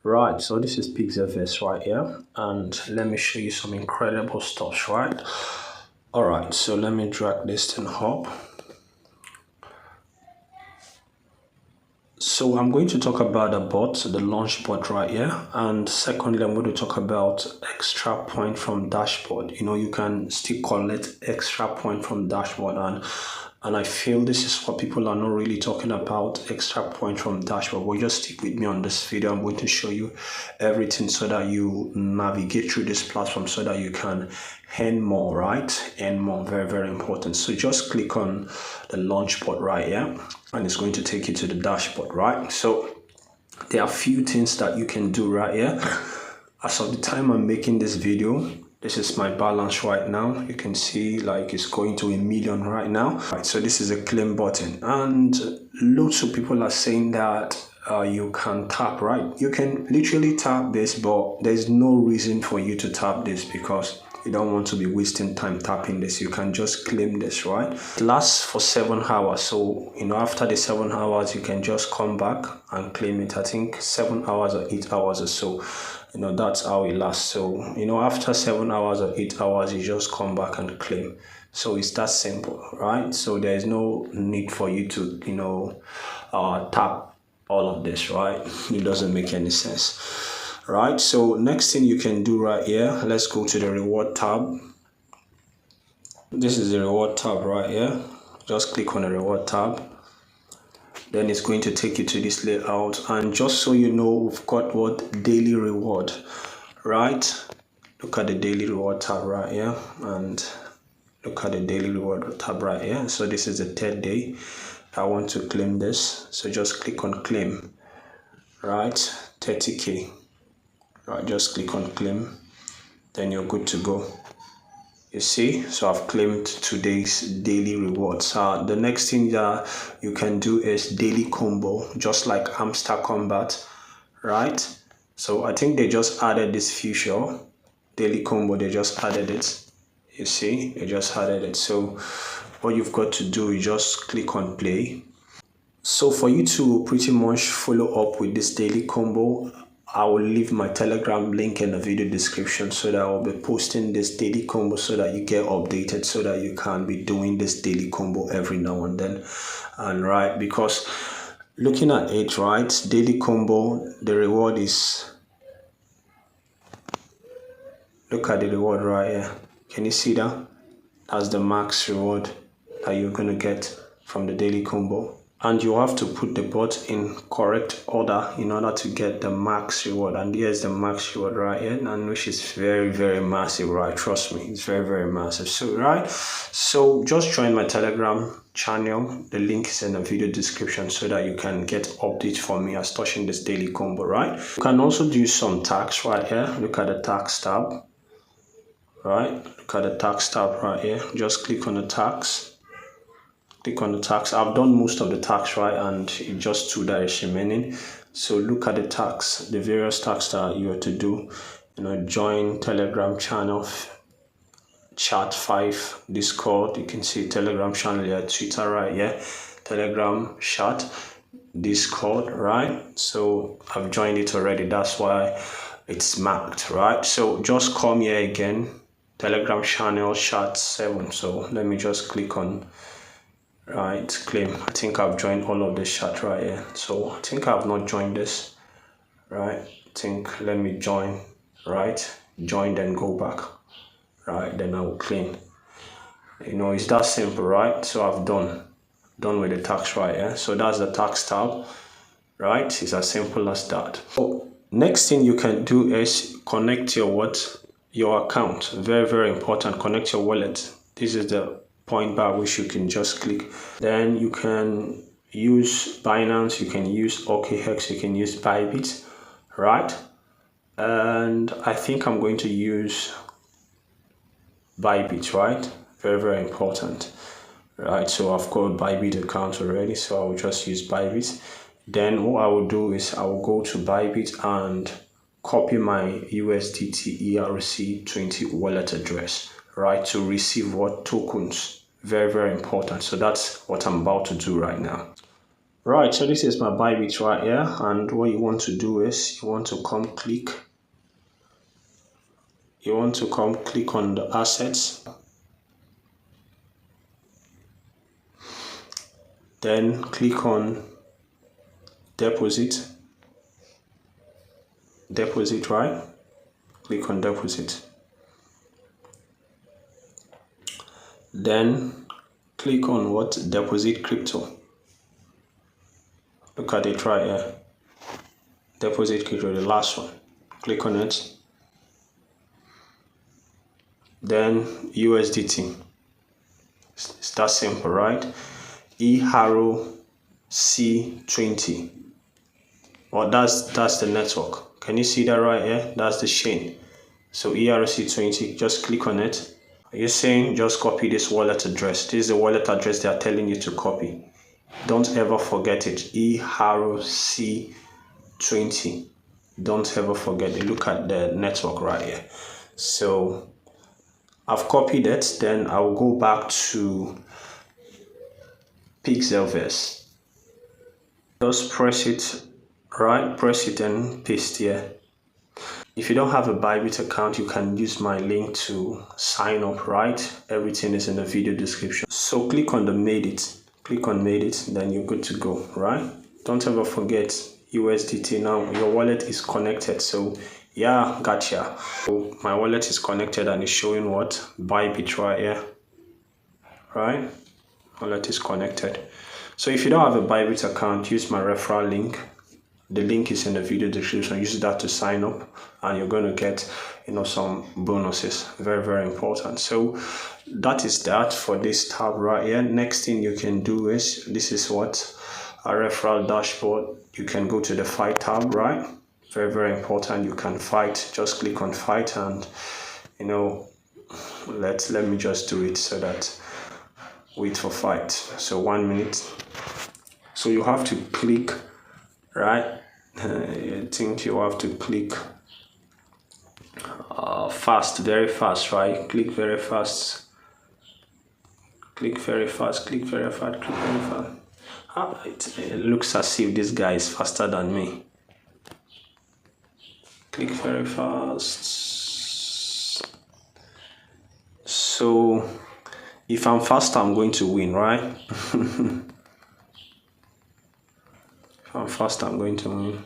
Right, so this is Pixelverse right here, and let me show you some incredible stuff, right? Alright, so let me drag this thing up. So I'm going to talk about the bot, the launch bot right here, and secondly I'm going to talk about extra point from dashboard. You can still collect extra point from dashboard, and I feel this is what people are not really talking about, extra point from dashboard. But just stick with me on this video. I'm going to show you everything so that you navigate through this platform so that you can earn more, right? Earn more, very, very important. So just click on the launch bot right here, and it's going to take you to the dashboard, right? So there are a few things that you can do right here. As of the time I'm making this video, this is my balance right now. You can see like it's going to 1 million right now. Right, so this is a claim button, and lots of people are saying that you can tap, right? You can literally tap this, but there's no reason for you to tap this because you don't want to be wasting time tapping this. You can just claim this, right? It lasts for 7 hours. So, after the 7 hours, you can just come back and claim it. I think 7 hours or 8 hours or so. That's how it lasts. So, after 7 hours or 8 hours, you just come back and claim. So it's that simple, right? So there's no need for you to, tap all of this, right? It doesn't make any sense. Right, so next thing you can do right here, let's go to the reward tab. This is the reward tab right here. Just click on the reward tab. Then it's going to take you to this layout, and just so you know, we've got what daily reward, right? Look at the daily reward tab right here, and look at the daily reward tab right here. So this is the 3rd day. I want to claim this, so just click on claim, right? 30k. Right, just click on claim, then you're good to go. You see, so I've claimed today's daily rewards. The next thing that you can do is daily combo, just like hamster combat, right? So I think they just added this feature, daily combo. They just added it. You see, they just added it. So what you've got to do is just click on play. So for you to pretty much follow up with this daily combo, I will leave my Telegram link in the video description, so that I'll be posting this daily combo so that you get updated, so that you can be doing this daily combo every now and then. And right, because looking at it, right, daily combo, the reward is, look at the reward right here. Can you see that? That's the max reward that you're going to get from the daily combo. And you have to put the bot in correct order in order to get the max reward. And here's the max reward right here, and which is very, very massive, right? Trust me, it's very, very massive. So, right, so just join my Telegram channel. The link is in the video description so that you can get updates from me as touching this daily combo, right? You can also do some tax right here. Look at the tax tab, right? Look at the tax tab right here. Just click on the tax. Click on the tax. I've done most of the tax, right, and it's just 2 that is remaining. So look at the tax, the various tax that you have to do. Join Telegram channel, chat 5, Discord. You can see Telegram channel here, Twitter right here, Telegram, chat, Discord, right? So I've joined it already. That's why it's marked, right? So just come here again, Telegram channel, chat 7. So let me just click on, right, claim. I think I've joined all of this chat right here. So I think I've not joined this, right? Let me join, right? Join, then go back, right? Then I will claim. It's that simple, right? So I've done with the tax right here. So that's the tax tab, right? It's as simple as that. So next thing you can do is connect your account. Very, very important. Connect your wallet. This is the point bar which you can just click. Then you can use Binance, you can use OKX, you can use BYBIT, right? And I think I'm going to use BYBIT, right? Very, very important, right? So I've got BYBIT account already, so I will just use BYBIT. Then what I will do is I will go to BYBIT and copy my USDT ERC20 wallet address, right, to receive what tokens. Very, very important. So that's what I'm about to do right now. Right, so this is my BYBIT right here, and what you want to do is you want to come click on the assets, then click on deposit, right? Click on deposit, then click on what? Deposit crypto. Look at it right here. Deposit crypto, the last one. Click on it. Then USDT. It's that simple, right? ERC20. Well, that's the network. Can you see that right here? That's the chain. So ERC20, just click on it. You're saying just copy this wallet address. This is the wallet address they are telling you to copy. Don't ever forget it. ERC20. Don't ever forget it. Look at the network right here. So I've copied it. Then I'll go back to Pixelverse. Just press it, right? Press it and paste here. If you don't have a BYBIT account, you can use my link to sign up, right? Everything is in the video description. So click on the made it. Click on made it, then you're good to go, right? Don't ever forget USDT. Now your wallet is connected. So yeah, gotcha. So my wallet is connected and it's showing what? BYBIT right here, right? Wallet is connected. So if you don't have a BYBIT account, use my referral link. The link is in the video description. Use that to sign up and you're going to get, some bonuses. Very, very important. So that is that for this tab right here. Next thing you can do is, this is what a referral dashboard. You can go to the fight tab, right? Very, very important. You can fight. Just click on fight and, let me just do it so that wait for fight. So 1 minute. So you have to click, right? I think you have to click fast, very fast, right? Click very fast. Click very fast. Click very fast. Click very fast. It looks as if this guy is faster than me. Click very fast. So if I'm faster, I'm going to win, right? If I'm faster, I'm going to win.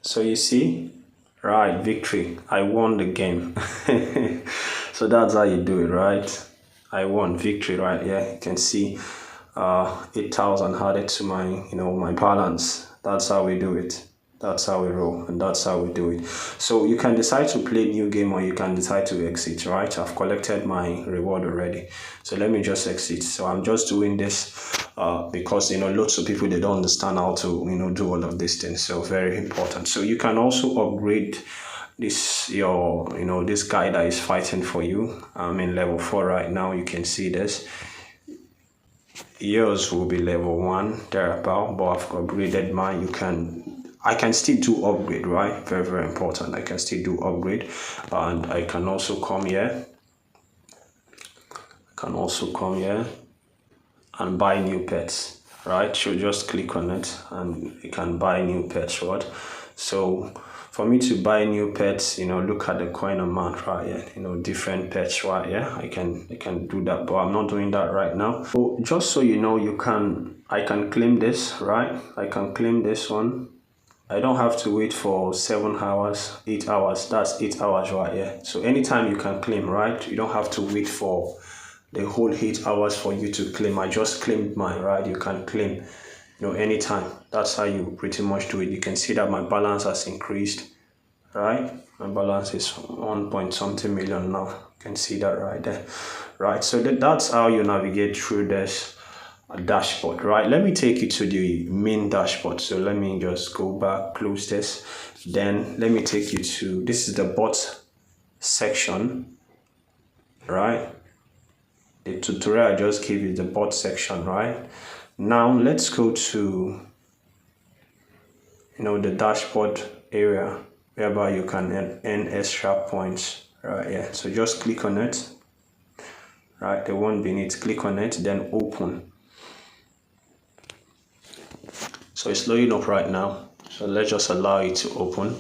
So you see, right, victory. I won the game. So that's how you do it, right? I won, victory, right? Yeah, you can see 8,000 added to my, my balance. That's how we do it. That's how we roll, and that's how we do it. So you can decide to play new game or you can decide to exit, right? I've collected my reward already. So let me just exit. So I'm just doing this because, lots of people, they don't understand how to, do all of these things. So very important. So you can also upgrade this, this guy that is fighting for you. I'm in level 4 right now. You can see this. Yours will be level 1 thereabout, but I've upgraded mine. I can still do upgrade, right? Very, very important. I can still do upgrade, and I can also come here. And buy new pets, right? So just click on it and you can buy new pets, right? So for me to buy new pets, look at the coin amount right here, different pets right here. I can do that, but I'm not doing that right now. So just so you know, I can claim this, right? I can claim this one. I don't have to wait for 7 hours, 8 hours. That's 8 hours right here. So anytime you can claim, right? You don't have to wait for the whole 8 hours for you to claim. I just claimed mine, right? You can claim, anytime. That's how you pretty much do it. You can see that my balance has increased, right? My balance is 1 point something million now. You can see that right there, right? So that's how you navigate through this dashboard, right? Let me take you to the main dashboard. So let me just go back, close this. Then let me take you to, this is the bot section, right? The tutorial I just gave you, the bot section, right? Now let's go to, the dashboard area whereby you can earn extra points, right? Yeah, so just click on it, right? The one beneath, click on it, then open. So it's loading up right now. So let's just allow it to open,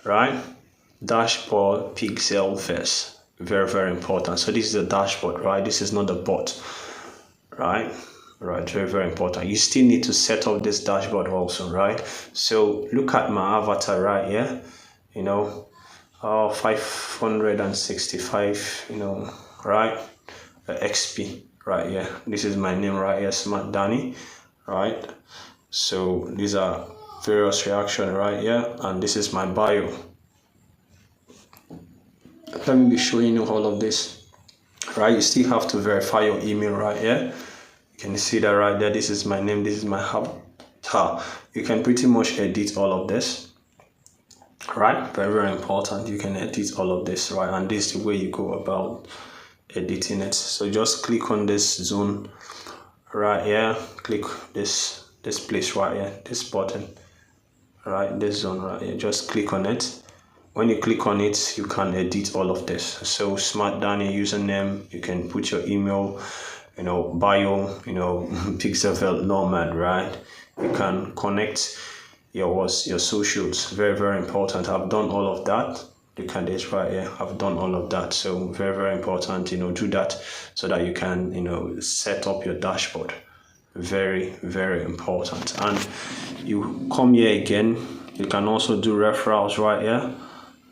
right? Dashboard Pixelverse, very, very important. So this is the dashboard, right? This is not the bot, right? Right, very, very important. You still need to set up this dashboard also, right? So look at my avatar right here, 565, right? XP right here. This is my name right here, Smart Danny, right? So these are various reactions right here, and this is my bio. Let me be showing you all of this, right? You still have to verify your email right here. You can see that right there. This is my name, this is my avatar. You can pretty much edit all of this, right? Very, very important. You can edit all of this, right? And this is the way you go about editing it. So just click on this zone right here, click this place right here, this button, right? This zone right here, just click on it. When you click on it, you can edit all of this. So Smart Danny username, you can put your email, bio, Pixelverse Nomad, right? You can connect your socials, very, very important. I've done all of that. Look at this right here. I've done all of that. So very, very important, do that so that you can, set up your dashboard. Very, very important. And you come here again, you can also do referrals right here.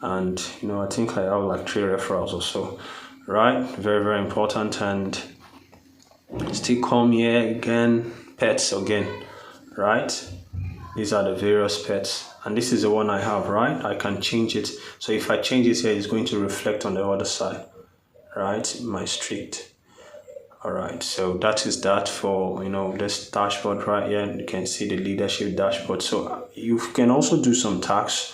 And, I think I have like 3 referrals or so, right? Very, very important. And still come here again, pets again, right? These are the various pets, and this is the one I have, right? I can change it. So if I change it here, it's going to reflect on the other side, right? My street. All right, so that is that for, this dashboard right here. You can see the leadership dashboard. So you can also do some tags,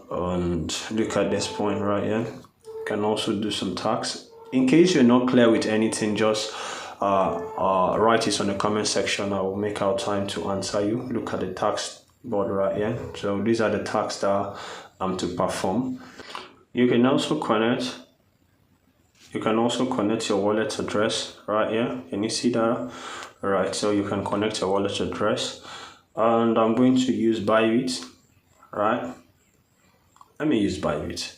and look at this point right here. You can also do some tags. In case you're not clear with anything, just write it on the comment section. I will make out time to answer you. Look at the tax board right here. So these are the tags that I'm to perform. You can also connect your wallet address right here. Can you see that? All right, so you can connect your wallet address, and I'm going to use BYBIT, right? Let me use BYBIT.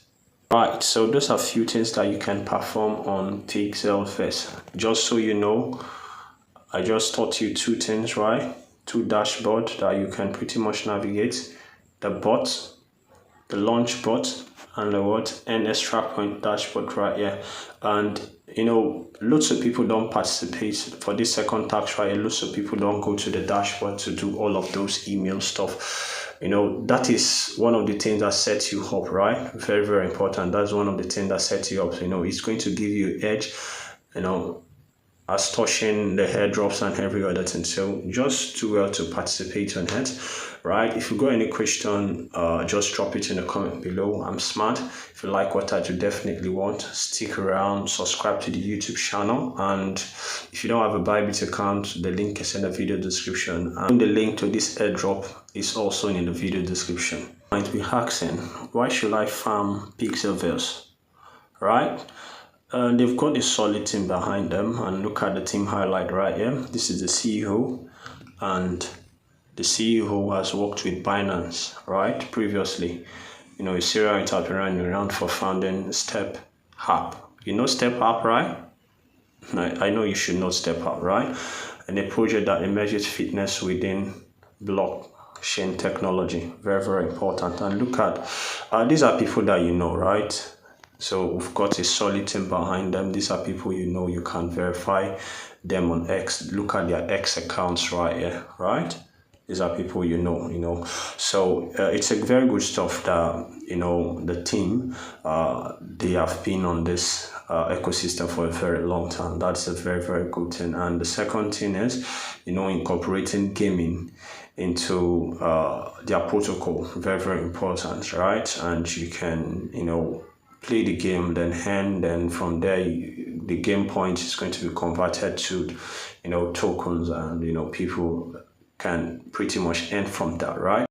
Right, so those are a few things that you can perform on Pixelverse. Just so you know, I just taught you 2 things, right? 2 dashboards that you can pretty much navigate. The bot, the launch bot, and the and extra point dashboard right here. And lots of people don't participate for this second task right here. Lots of people don't go to the dashboard to do all of those email stuff. That is one of the things that sets you up, right? Very, very important. That's one of the things that sets you up. It's going to give you edge, as touching the airdrops and every other thing. So just do well to participate on it, right? If you got any question, just drop it in the comment below. I'm smart. If you like what I do, definitely stick around, subscribe to the YouTube channel. And if you don't have a BYBIT account, the link is in the video description, and the link to this airdrop is also in the video description. Might be asking, why should I farm Pixelverse, right? They've got a solid team behind them, and look at the team highlight right here. This is the CEO, and the CEO has worked with Binance, right? Previously, a serial entrepreneur renowned for founding Step App. You know Step App, right? I know you should know Step App, right? And a project that emerges fitness within blockchain technology. Very, very important. And look at these are people that right? So we've got a solid team behind them. These are people you can verify them on X. Look at their X accounts right here, right? These are people So it's a very good stuff that, the team, they have been on this ecosystem for a very long time. That's a very, very good thing. And the second thing is, incorporating gaming into their protocol. Very, very important, right? And you can, play the game, then from there the game point is going to be converted to tokens, and people can pretty much earn from that, right?